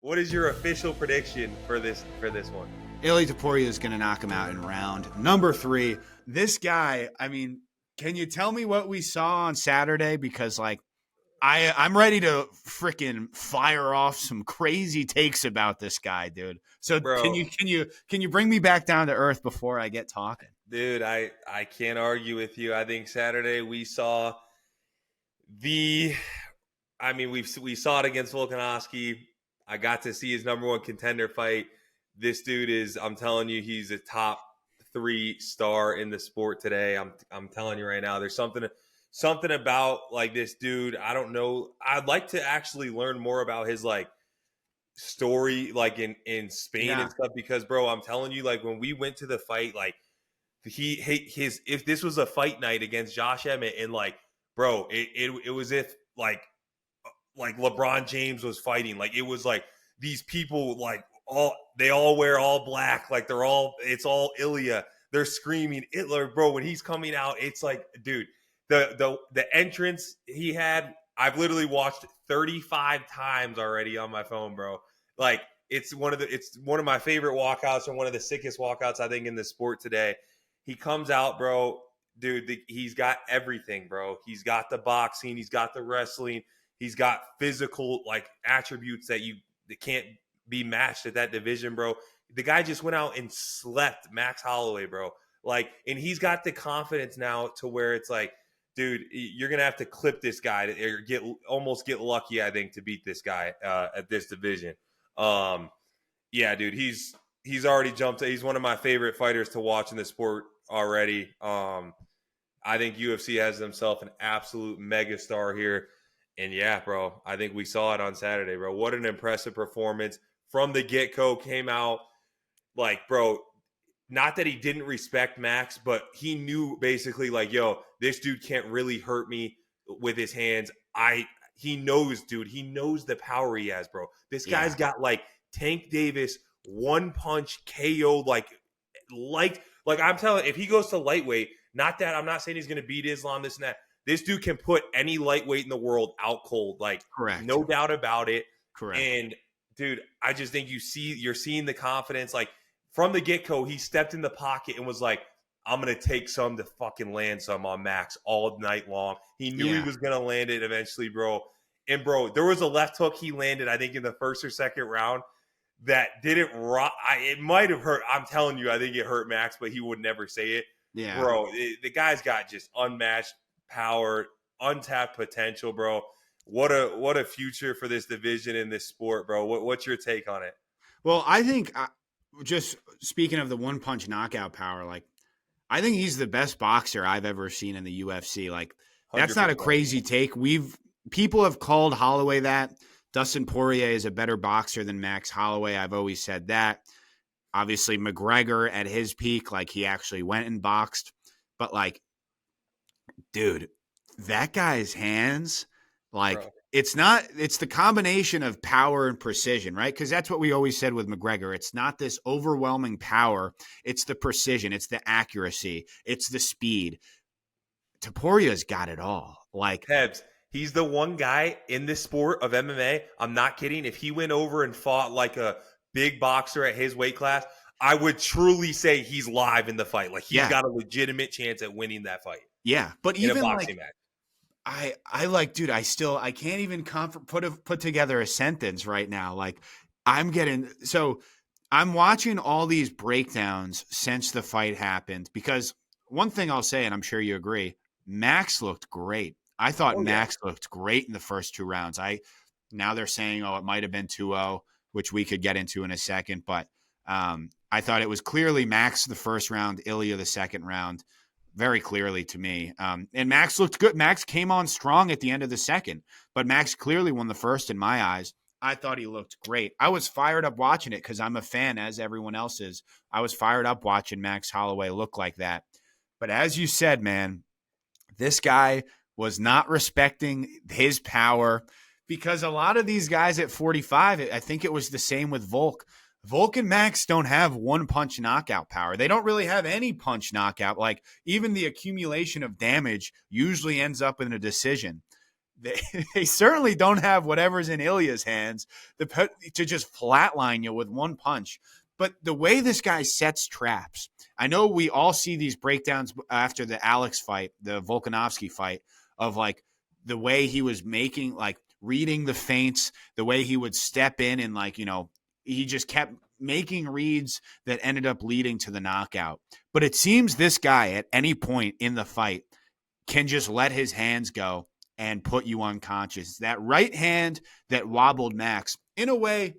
What is your official prediction for this one? Ilia Topuria is going to knock him out in round number 3. This guy, I mean, can you tell me what we saw on Saturday? Because like I'm ready to freaking fire off some crazy takes about this guy, dude. So Bro, can you bring me back down to earth before I get talking? dude, I can't argue with you. I think Saturday we saw the we saw it against Volkanovski. I got to see his number one contender fight. This dude is, I'm telling you, he's a top 3 star in the sport today. I'm telling you right now, there's something about like this dude. I don't know. I'd like to actually learn more about his like story, like in Spain and Yeah. stuff. Because, bro, I'm telling you, like when we went to the fight, like his if this was a fight night against Josh Emmett, and like, bro, it was if like LeBron James was fighting. Like it was like these people like they all wear all black. Like it's all Ilia. They're screaming Hitler, bro. When he's coming out, it's like, dude, the entrance he had, I've literally watched 35 times already on my phone, bro. Like it's one of my favorite walkouts and one of the sickest walkouts I think in the sport today. He comes out, bro. Dude, he's got everything, bro. He's got the boxing, he's got the wrestling, he's got physical like attributes that can't be matched at that division, bro. The guy just went out and slept Max Holloway, bro. Like, and he's got the confidence now to where it's like, dude, you're gonna have to clip this guy or get lucky, I think, to beat this guy at this division. Yeah, dude, he's already jumped. He's one of my favorite fighters to watch in the sport already. I think UFC has themselves an absolute megastar here. And yeah, bro, I think we saw it on Saturday, bro. What an impressive performance from the get-go. Came out like, bro, not that he didn't respect Max, but he knew basically like, yo, this dude can't really hurt me with his hands. He knows, dude. He knows the power he has, bro. This guy's got like Tank Davis one punch KO like I'm telling, if he goes to lightweight, not that I'm not saying he's going to beat Islam, this and that. This dude can put any lightweight in the world out cold, like Correct. no doubt about it. Correct. And dude, I just think you're seeing the confidence. Like from the get-go, he stepped in the pocket and was like, I'm gonna take some to fucking land some on Max all night long. He knew he was gonna land it eventually, bro. And bro, there was a left hook he landed, I think, in the first or second round that didn't rock. It might have hurt. I'm telling you, I think it hurt Max, but he would never say it. Yeah. Bro, the guy's got just unmatched power, untapped potential, bro. What a future for this division in this sport, bro. What's your take on it? Well, I think just speaking of the one punch knockout power, like I think he's the best boxer I've ever seen in the UFC. Like that's 100%. not a crazy take. People have called Holloway that. Dustin Poirier is a better boxer than Max Holloway. I've always said that. Obviously, McGregor at his peak, like he actually went and boxed. But like, dude, that guy's hands, like Bro. it's the combination of power and precision, right? Because that's what we always said with McGregor. It's not this overwhelming power. It's the precision. It's the accuracy. It's the speed. Topuria's got it all. Like Hebs, he's the one guy in this sport of MMA. I'm not kidding. If he went over and fought like a big boxer at his weight class, I would truly say he's live in the fight. Like he's got a legitimate chance at winning that fight. Yeah, but in even a boxing like match. I like, dude, I can't even put together a sentence right now. Like I'm watching all these breakdowns since the fight happened because one thing I'll say, and I'm sure you agree, Max looked great. I thought Max looked great in the first 2 rounds. Now they're saying, it might have been 2-0, which we could get into in a second, but I thought it was clearly Max the first round, Ilia the second round. Very clearly to me. And Max looked good. Max came on strong at the end of the second, but Max clearly won the first in my eyes. I thought he looked great. I was fired up watching it because I'm a fan, as everyone else is. I was fired up watching Max Holloway look like that. But as you said, man, this guy was not respecting his power because a lot of these guys at 45, I think it was the same with Volk. Volk and Max don't have one punch knockout power. They don't really have any punch knockout. Like even the accumulation of damage usually ends up in a decision. they, they certainly don't have whatever's in Ilya's hands to just flatline you with one punch. But the way this guy sets traps, I know we all see these breakdowns after the Alex fight, the Volkanovski fight, of like the way he was making, like reading the feints, the way he would step in and like, he just kept making reads that ended up leading to the knockout. But it seems this guy at any point in the fight can just let his hands go and put you unconscious. That right hand that wobbled Max in a way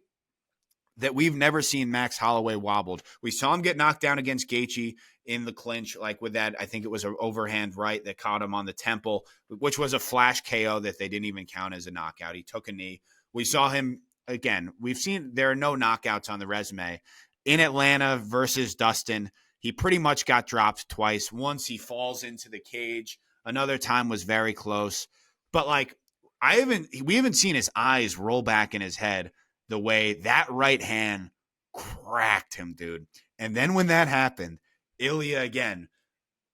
that we've never seen Max Holloway wobbled. We saw him get knocked down against Gaethje in the clinch, like with that, I think it was an overhand right that caught him on the temple, which was a flash KO that they didn't even count as a knockout. He took a knee. We saw him, again, we've seen there are no knockouts on the resume. In Atlanta versus Dustin, he pretty much got dropped twice. Once he falls into the cage. Another time was very close. But like, we haven't seen his eyes roll back in his head the way that right hand cracked him, dude. And then when that happened, Ilia again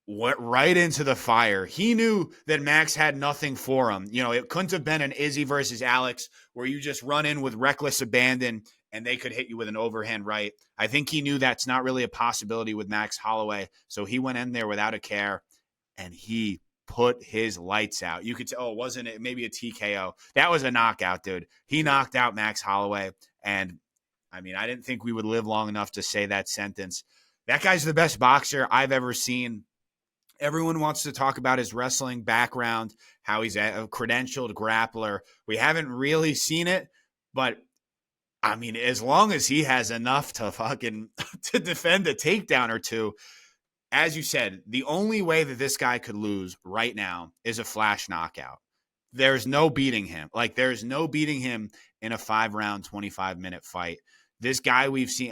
went right into the fire. He knew that Max had nothing for him. It couldn't have been an Izzy versus Alex where you just run in with reckless abandon and they could hit you with an overhand right. I think he knew that's not really a possibility with Max Holloway. So he went in there without a care and he put his lights out. You could say, wasn't it maybe a TKO? That was a knockout, dude. He knocked out Max Holloway. And I mean, I didn't think we would live long enough to say that sentence. That guy's the best boxer I've ever seen. Everyone wants to talk about his wrestling background, how he's a credentialed grappler. We haven't really seen it, but I mean, as long as he has enough to to defend a takedown or two, as you said, the only way that this guy could lose right now is a flash knockout. There's no beating him. There's no beating him in a 5-round, 25-minute fight. This guy we've seen,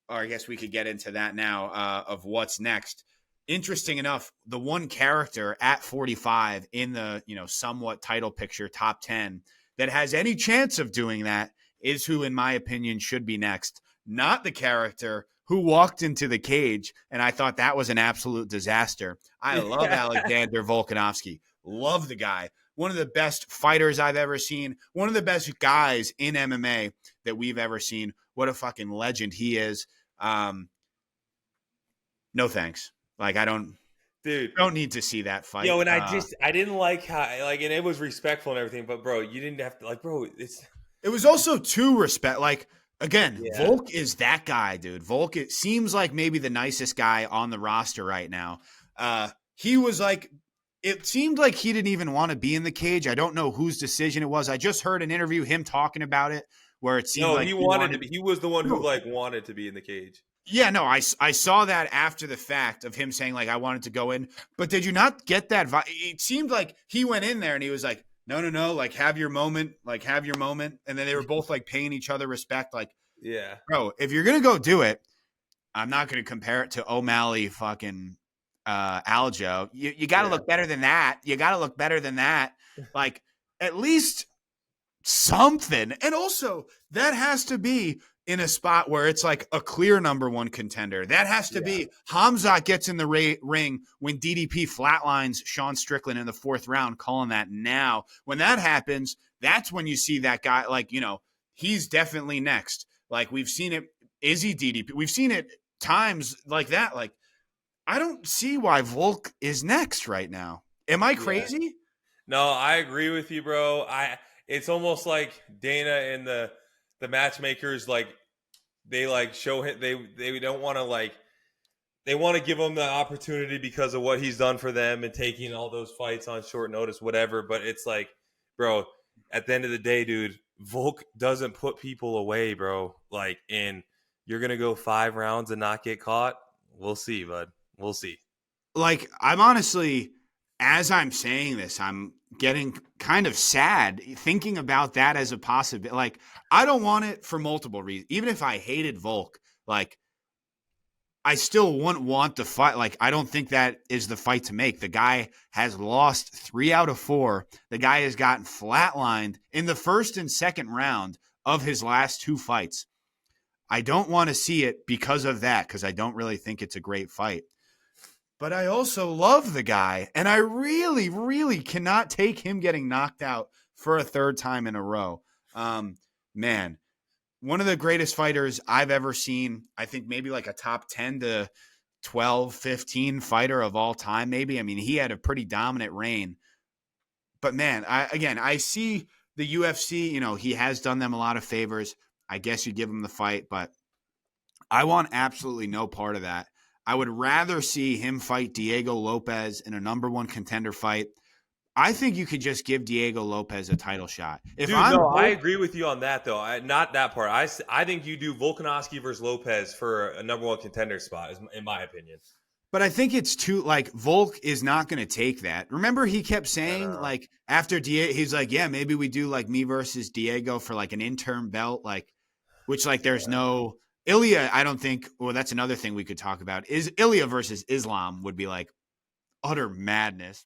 or I guess we could get into that now of what's next. Interesting enough, the one character at 45 in the, somewhat title picture, top 10, that has any chance of doing that is who, in my opinion, should be next. Not the character who walked into the cage, and I thought that was an absolute disaster. I love Alexander Volkanovski. Love the guy. One of the best fighters I've ever seen. One of the best guys in MMA that we've ever seen. What a fucking legend he is. No thanks. I don't need to see that fight. And I didn't like how, and it was respectful and everything, but bro, you didn't have to, it was also too respect. Again, yeah. Volk is that guy, dude. Volk, it seems like maybe the nicest guy on the roster right now. He was it seemed like he didn't even want to be in the cage. I don't know whose decision it was. I just heard an interview, him talking about it, where it seemed like he wanted to be. He was the one who wanted to be in the cage. Yeah, no, I saw that after the fact of him saying I wanted to go in. But did you not get that vibe? It seemed like he went in there and he was like, no, have your moment, have your moment. And then they were both paying each other respect. Yeah, bro, if you're going to go do it, I'm not going to compare it to O'Malley fucking Aljo. You got to look better than that. You got to look better than that. At least something. And also that has to be in a spot where it's a clear number one contender. That has to be Hamzat gets in the ring when DDP flatlines Sean Strickland in the 4th round, calling that now. When that happens, that's when you see that guy, he's definitely next. We've seen it, Izzy DDP. We've seen it times like that. I don't see why Volk is next right now. Am I crazy? Yeah. No, I agree with you, bro. It's almost like Dana and the matchmakers, they show him, they don't want to they want to give him the opportunity because of what he's done for them and taking all those fights on short notice, whatever. But it's bro, at the end of the day, dude, Volk doesn't put people away, bro. And you're going to go 5 rounds and not get caught. We'll see, bud. We'll see. I'm honestly, as I'm saying this, I'm getting kind of sad thinking about that as a possibility. I don't want it for multiple reasons. Even if I hated Volk, I still wouldn't want the fight. I don't think that is the fight to make. The guy has lost 3 out of 4. The guy has gotten flatlined in the 1st and 2nd round of his last 2 fights. I don't want to see it because of that, because I don't really think it's a great fight. but I also love the guy. And I really, really cannot take him getting knocked out for a third time in a row. Man, one of the greatest fighters I've ever seen. I think maybe like a top 10 to 12, 15 fighter of all time, maybe. I mean, he had a pretty dominant reign. But man, I see the UFC, he has done them a lot of favors. I guess you give him the fight, but I want absolutely no part of that. I would rather see him fight Diego Lopez in a number one contender fight. I think you could just give Diego Lopez a title shot. Dude, no, I agree with you on that, though. Not that part. I think you do Volkanovski versus Lopez for a number one contender spot, in my opinion. But I think it's too, like, Volk is not going to take that. Remember, he kept saying, like, after Diego, he's like, yeah, maybe we do, like, me versus Diego for, like, an interim belt, like, which, like, there's no Ilia. I don't think, well, that's another thing we could talk about, is Ilia versus Islam would be, like, utter madness.